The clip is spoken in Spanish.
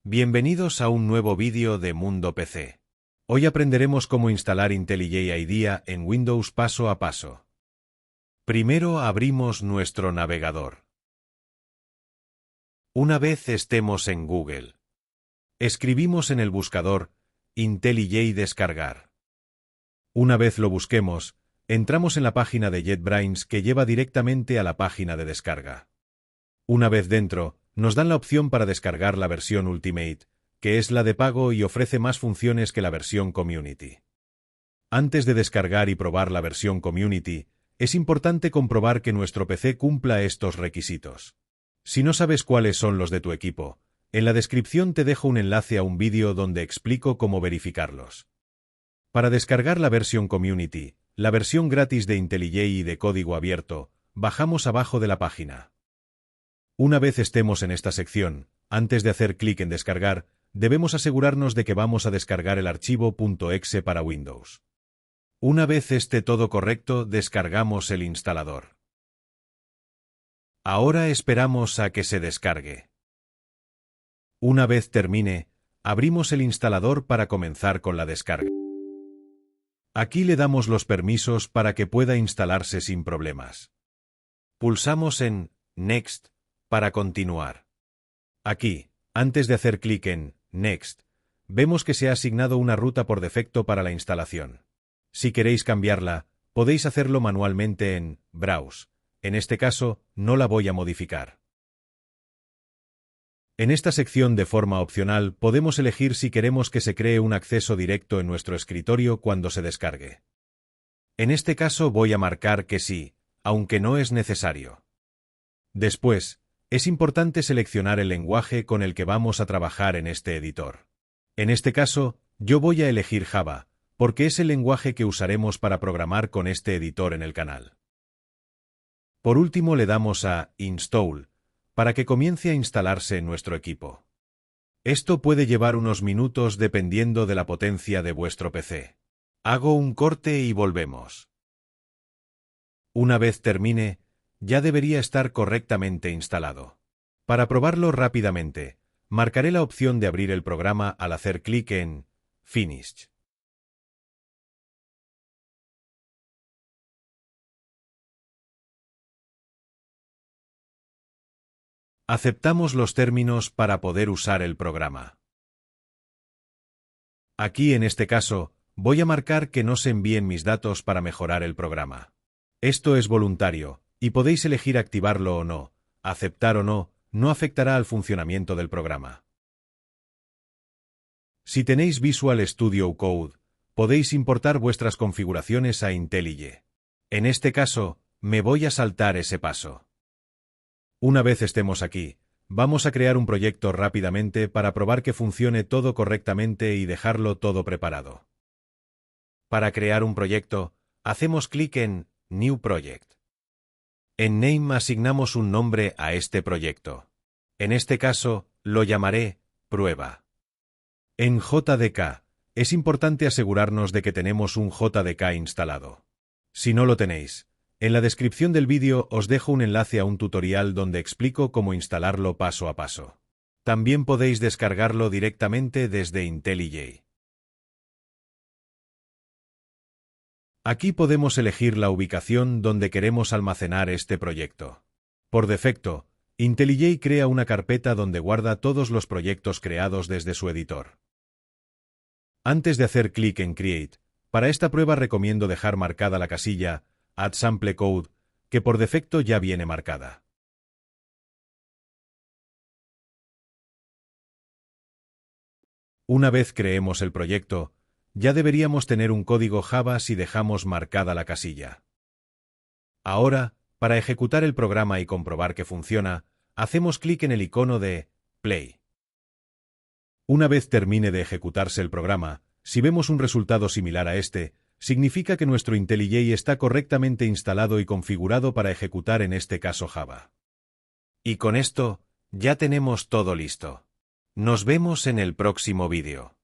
Bienvenidos a un nuevo vídeo de Mundo PC. Hoy aprenderemos cómo instalar IntelliJ IDEA en Windows paso a paso. Primero abrimos nuestro navegador. Una vez estemos en Google, escribimos en el buscador IntelliJ descargar. Una vez lo busquemos, entramos en la página de JetBrains que lleva directamente a la página de descarga. Una vez dentro, nos dan la opción para descargar la versión Ultimate, que es la de pago y ofrece más funciones que la versión Community. Antes de descargar y probar la versión Community, es importante comprobar que nuestro PC cumpla estos requisitos. Si no sabes cuáles son los de tu equipo, en la descripción te dejo un enlace a un vídeo donde explico cómo verificarlos. Para descargar la versión Community, la versión gratis de IntelliJ y de código abierto, bajamos abajo de la página. Una vez estemos en esta sección, antes de hacer clic en descargar, debemos asegurarnos de que vamos a descargar el archivo .exe para Windows. Una vez esté todo correcto, descargamos el instalador. Ahora esperamos a que se descargue. Una vez termine, abrimos el instalador para comenzar con la descarga. Aquí le damos los permisos para que pueda instalarse sin problemas. Pulsamos en Next para continuar. Aquí, antes de hacer clic en Next, vemos que se ha asignado una ruta por defecto para la instalación. Si queréis cambiarla, podéis hacerlo manualmente en Browse. En este caso, no la voy a modificar. En esta sección de forma opcional podemos elegir si queremos que se cree un acceso directo en nuestro escritorio cuando se descargue. En este caso voy a marcar que sí, aunque no es necesario. Después, es importante seleccionar el lenguaje con el que vamos a trabajar en este editor. En este caso, yo voy a elegir Java, porque es el lenguaje que usaremos para programar con este editor en el canal. Por último le damos a Install, para que comience a instalarse en nuestro equipo. Esto puede llevar unos minutos dependiendo de la potencia de vuestro PC. Hago un corte y volvemos. Una vez termine, ya debería estar correctamente instalado. Para probarlo rápidamente, marcaré la opción de abrir el programa al hacer clic en Finish. Aceptamos los términos para poder usar el programa. Aquí en este caso, voy a marcar que no se envíen mis datos para mejorar el programa. Esto es voluntario, y podéis elegir activarlo o no, aceptar o no, no afectará al funcionamiento del programa. Si tenéis Visual Studio Code, podéis importar vuestras configuraciones a IntelliJ. En este caso, me voy a saltar ese paso. Una vez estemos aquí, vamos a crear un proyecto rápidamente para probar que funcione todo correctamente y dejarlo todo preparado. Para crear un proyecto, hacemos clic en New Project. En Name asignamos un nombre a este proyecto. En este caso, lo llamaré Prueba. En JDK, es importante asegurarnos de que tenemos un JDK instalado. Si no lo tenéis, en la descripción del vídeo os dejo un enlace a un tutorial donde explico cómo instalarlo paso a paso. También podéis descargarlo directamente desde IntelliJ. Aquí podemos elegir la ubicación donde queremos almacenar este proyecto. Por defecto, IntelliJ crea una carpeta donde guarda todos los proyectos creados desde su editor. Antes de hacer clic en Create, para esta prueba recomiendo dejar marcada la casilla Add Sample Code, que por defecto ya viene marcada. Una vez creemos el proyecto, ya deberíamos tener un código Java si dejamos marcada la casilla. Ahora, para ejecutar el programa y comprobar que funciona, hacemos clic en el icono de Play. Una vez termine de ejecutarse el programa, si vemos un resultado similar a este, significa que nuestro IntelliJ está correctamente instalado y configurado para ejecutar en este caso Java. Y con esto, ya tenemos todo listo. Nos vemos en el próximo vídeo.